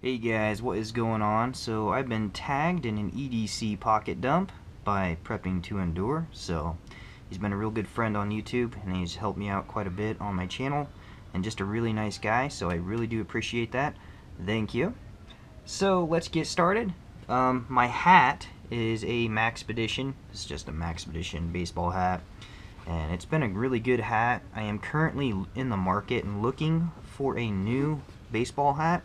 Hey guys, what is going on? So I've been tagged in an EDC pocket dump by Prepping2Endure. So he's been a real good friend on YouTube and he's helped me out quite a bit on my channel and just a really nice guy, so I really do appreciate that. Thank you. So let's get started. My hat is a Maxpedition. It's just a Maxpedition baseball hat and it's been a really good hat. I am currently in the market and looking for a new baseball hat.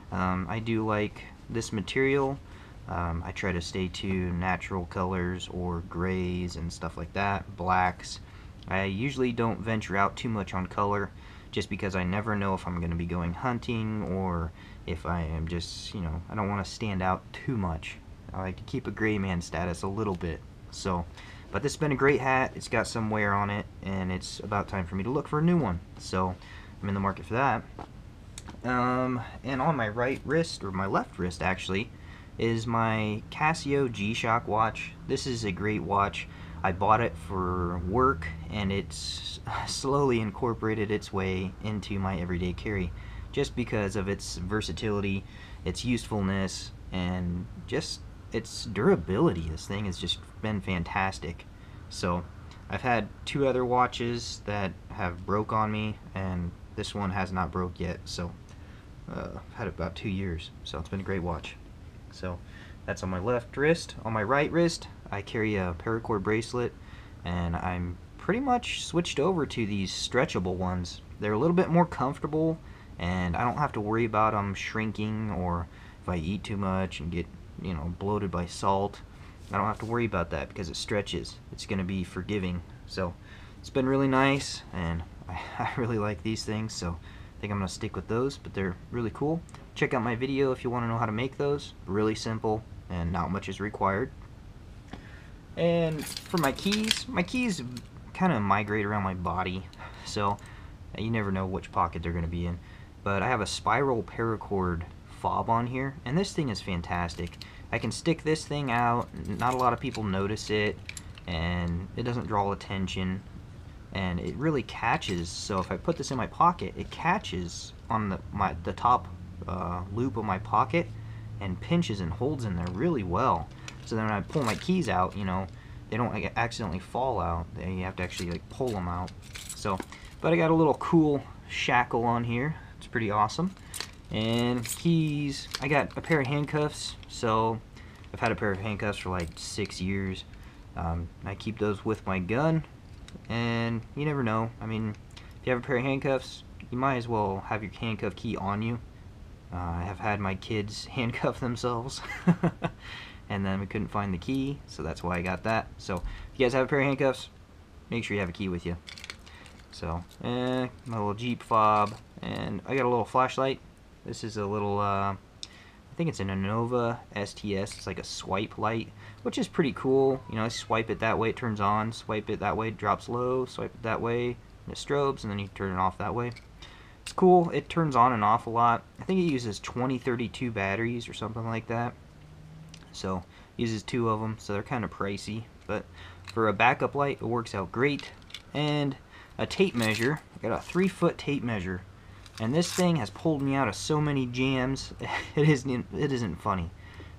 I do like this material. I try to stay to natural colors or grays and stuff like that, blacks. I usually don't venture out too much on color just because I never know if I'm going to be going hunting or if I am just, I don't want to stand out too much. I like to keep a gray man status a little bit. So, but this has been a great hat. It's got some wear on it and it's about time for me to look for a new one. So I'm in the market for that. And on my right wrist, or my left wrist actually, is my Casio G-Shock watch. This is a great watch. I bought it for work and it's slowly incorporated its way into my everyday carry just because of its versatility, its usefulness, and just its durability. This thing has just been fantastic. So I've had two other watches that have broke on me and this one has not broke yet, so I've had it about 2 years, so it's been a great watch. So that's on my left wrist. On my right wrist, I carry a paracord bracelet, and I'm pretty much switched over to these stretchable ones. They're a little bit more comfortable, and I don't have to worry about them shrinking or if I eat too much and get, bloated by salt. I don't have to worry about that because it stretches. It's going to be forgiving. So it's been really nice, and I really like these things, so I think I'm going to stick with those, but they're really cool. Check out my video if you want to know how to make those. Really simple and not much is required. And for my keys kind of migrate around my body, so you never know which pocket they're going to be in. But I have a spiral paracord fob on here, and this thing is fantastic. I can stick this thing out, not a lot of people notice it, and it doesn't draw attention. And it really catches, so if I put this in my pocket, it catches on the top loop of my pocket and pinches and holds in there really well. So then when I pull my keys out, they don't accidentally fall out. You have to actually pull them out. So, but I got a little cool shackle on here. It's pretty awesome. And keys, I got a pair of handcuffs. So I've had a pair of handcuffs for like 6 years. I keep those with my gun. And you never know. I mean, if you have a pair of handcuffs, you might as well have your handcuff key on you. I have had my kids handcuff themselves and then we couldn't find the key, so that's why I got that. So if you guys have a pair of handcuffs, make sure you have a key with you. So my little Jeep fob, and I got a little flashlight. This is a little I think it's an Innova STS. It's like a swipe light, which is pretty cool. I swipe it that way, it turns on. Swipe it that way, it drops low. Swipe it that way, and it strobes, and then you turn it off that way. It's cool. It turns on and off a lot. I think it uses 2032 batteries or something like that. So it uses 2 of them, so they're kind of pricey. But for a backup light, it works out great. And a tape measure. I got a 3-foot tape measure. And this thing has pulled me out of so many jams, it isn't funny.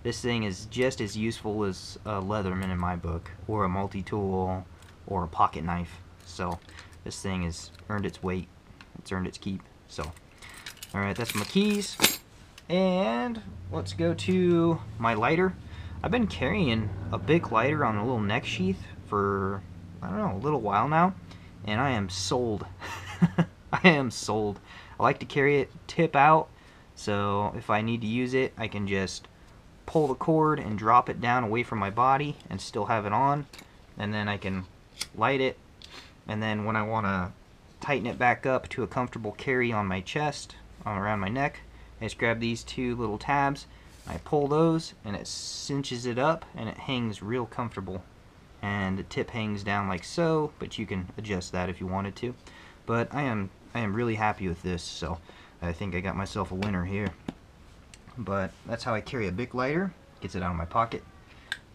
This thing is just as useful as a Leatherman in my book, or a multi-tool, or a pocket knife. So this thing has earned its weight. It's earned its keep. So, alright, that's my keys. And let's go to my lighter. I've been carrying a big lighter on a little neck sheath for, I don't know, a little while now. And I am sold. I am sold. I like to carry it tip out, so if I need to use it, I can just pull the cord and drop it down away from my body and still have it on, and then I can light it, and then when I want to tighten it back up to a comfortable carry on my chest, around my neck, I just grab these 2 little tabs, I pull those, and it cinches it up, and it hangs real comfortable. And the tip hangs down like so, but you can adjust that if you wanted to. But I am really happy with this, so I think I got myself a winner here. But that's how I carry a Bic lighter. Gets it out of my pocket.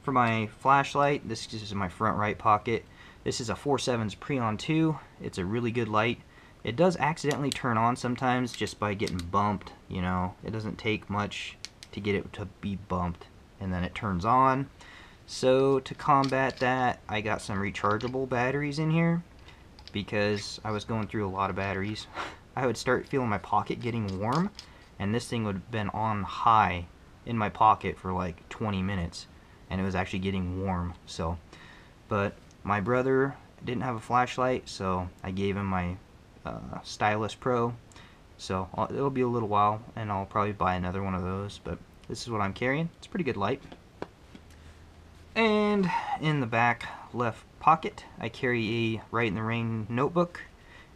For my flashlight, this is in my front right pocket. This is a 4.7's Preon 2. It's a really good light. It does accidentally turn on sometimes just by getting bumped, you know. It doesn't take much to get it to be bumped, and then it turns on. So to combat that, I got some rechargeable batteries in here because I was going through a lot of batteries. I would start feeling my pocket getting warm, and this thing would have been on high in my pocket for like 20 minutes, and it was actually getting warm. So, but my brother didn't have a flashlight, so I gave him my Stylus Pro. So it'll be a little while, and I'll probably buy another one of those, but this is what I'm carrying. It's a pretty good light. And in the back left pocket, I carry a Write in the Rain notebook,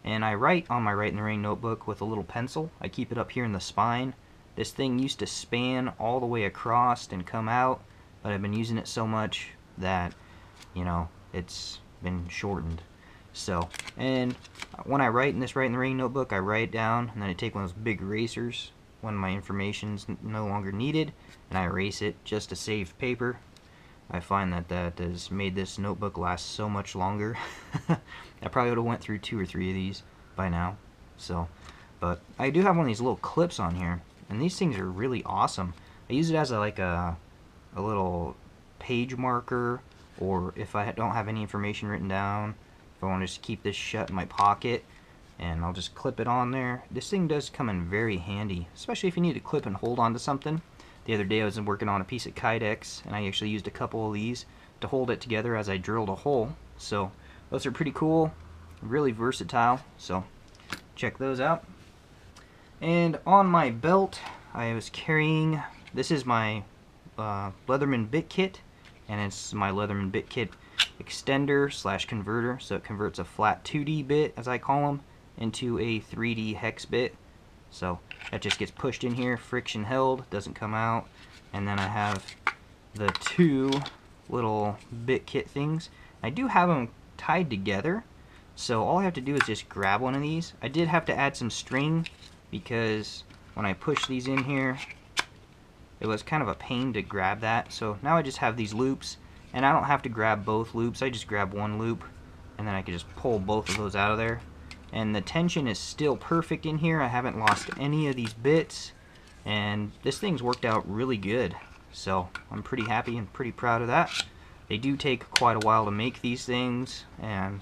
and I write on my Write in the Rain notebook with a little pencil. I keep it up here in the spine. This thing used to span all the way across and come out, but I've been using it so much that, you know, it's been shortened. So, and when I write in this Write in the Rain notebook, I write down, and then I take one of those big erasers when my information's no longer needed, and I erase it just to save paper. I find that that has made this notebook last so much longer. I probably would have went through 2 or 3 of these by now. So, but I do have one of these little clips on here, and these things are really awesome. I use it as like a little page marker, or if I don't have any information written down, if I want to just keep this shut in my pocket, and I'll just clip it on there. This thing does come in very handy, especially if you need to clip and hold onto something. The other day I was working on a piece of Kydex, and I actually used a couple of these to hold it together as I drilled a hole. So those are pretty cool, really versatile, so check those out. And on my belt I was carrying, this is my Leatherman bit kit, and it's my Leatherman bit kit extender slash converter, so it converts a flat 2D bit, as I call them, into a 3D hex bit. So that just gets pushed in here, friction held, doesn't come out. And then I have the 2 little bit kit things. I do have them tied together, so all I have to do is just grab one of these. I did have to add some string because when I push these in here, it was kind of a pain to grab that. So now I just have these loops, and I don't have to grab both loops. I just grab one loop, and then I can just pull both of those out of there. And the tension is still perfect in here. I haven't lost any of these bits, and this thing's worked out really good. So I'm pretty happy and pretty proud of that. They do take quite a while to make these things, and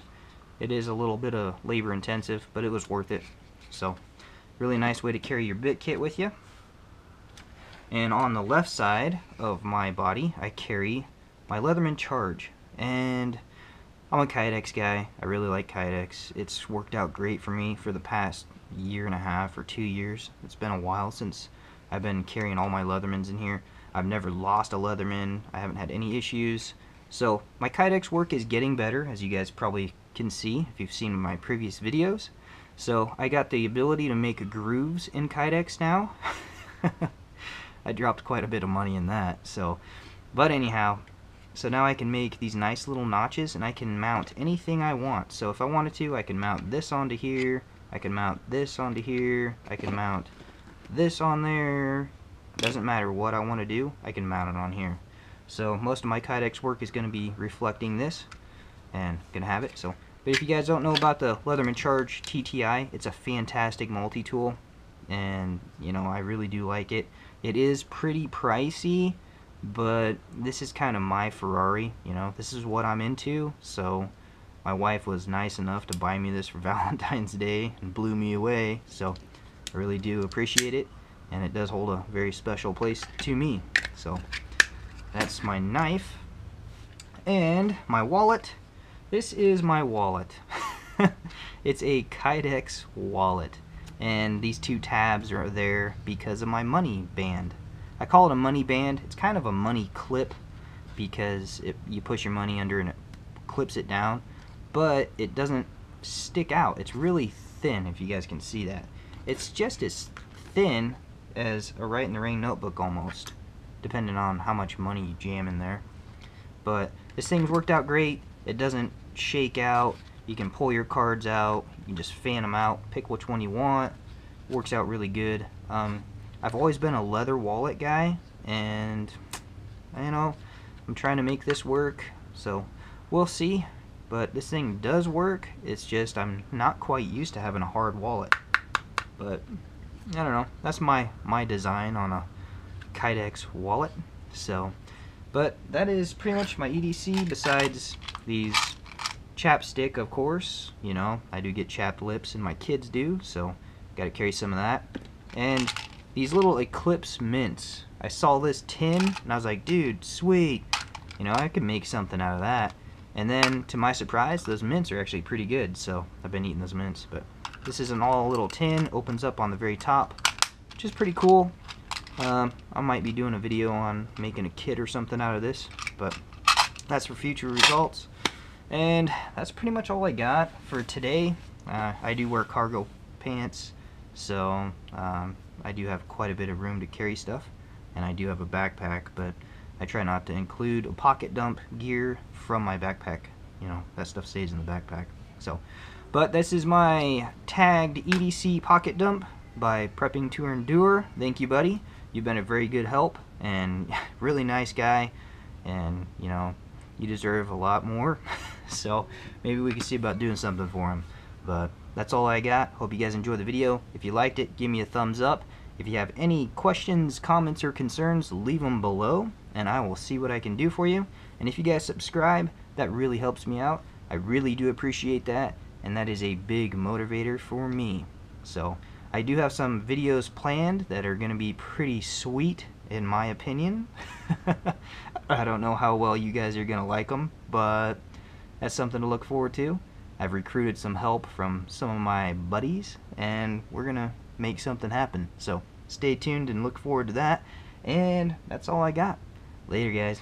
it is a little bit of labor intensive, but it was worth it. So really nice way to carry your bit kit with you. And on the left side of my body, I carry my Leatherman Charge, and I'm a Kydex guy. I really like Kydex. It's worked out great for me for the past 1.5 or 2 years. It's been a while since I've been carrying all my Leathermans in here. I've never lost a Leatherman. I haven't had any issues. So my Kydex work is getting better, as you guys probably can see if you've seen my previous videos. So I got the ability to make grooves in Kydex now. I dropped quite a bit of money in that. So, but anyhow, so now I can make these nice little notches, and I can mount anything I want. So if I wanted to, I can mount this onto here, I can mount this onto here, I can mount this on there. It doesn't matter what I want to do, I can mount it on here. So most of my Kydex work is going to be reflecting this, and gonna have it. So, but if you guys don't know about the Leatherman Charge TTI, it's a fantastic multi-tool, and you know, I really do like it. It is pretty pricey, but this is kind of my Ferrari, you know, this is what I'm into. So my wife was nice enough to buy me this for Valentine's Day and blew me away, so I really do appreciate it, and it does hold a very special place to me. So that's my knife. And my wallet, this is my wallet. It's a Kydex wallet, and these 2 tabs are there because of my money band. I call it a money band. It's kind of a money clip because you push your money under and it clips it down, but it doesn't stick out. It's really thin, if you guys can see that. It's just as thin as a Write in the Rain notebook almost, depending on how much money you jam in there. But this thing's worked out great. It doesn't shake out. You can pull your cards out. You can just fan them out, pick which one you want. Works out really good. I've always been a leather wallet guy, and you know, I'm trying to make this work, so we'll see. but this thing does work. It's just I'm not quite used to having a hard wallet. But I don't know. That's my design on a Kydex wallet. So, but that is pretty much my EDC. Besides these chapstick, of course. You know, I do get chapped lips, and my kids do. So, got to carry some of that. And these little Eclipse mints. I saw this tin, and I was like, dude, sweet. You know, I could make something out of that. And then, to my surprise, those mints are actually pretty good. So, I've been eating those mints. But this is an all little tin, opens up on the very top, which is pretty cool. I might be doing a video on making a kit or something out of this, but that's for future results. And that's pretty much all I got for today. I do wear cargo pants, so I do have quite a bit of room to carry stuff, and I do have a backpack, but I try not to include a pocket dump gear from my backpack. You know, that stuff stays in the backpack. So, but this is my tagged EDC pocket dump by Prepping2Endure. Thank you, buddy. You've been a very good help, and really nice guy, and you know, you deserve a lot more. So maybe we can see about doing something for him. But that's all I got. Hope you guys enjoyed the video. If you liked it, give me a thumbs up. If you have any questions, comments, or concerns, leave them below, and I will see what I can do for you. And if you guys subscribe, that really helps me out. I really do appreciate that, and that is a big motivator for me. So I do have some videos planned that are going to be pretty sweet, in my opinion. I don't know how well you guys are going to like them, but that's something to look forward to. I've recruited some help from some of my buddies, and we're going to make something happen. So stay tuned and look forward to that. And that's all I got. Later, guys.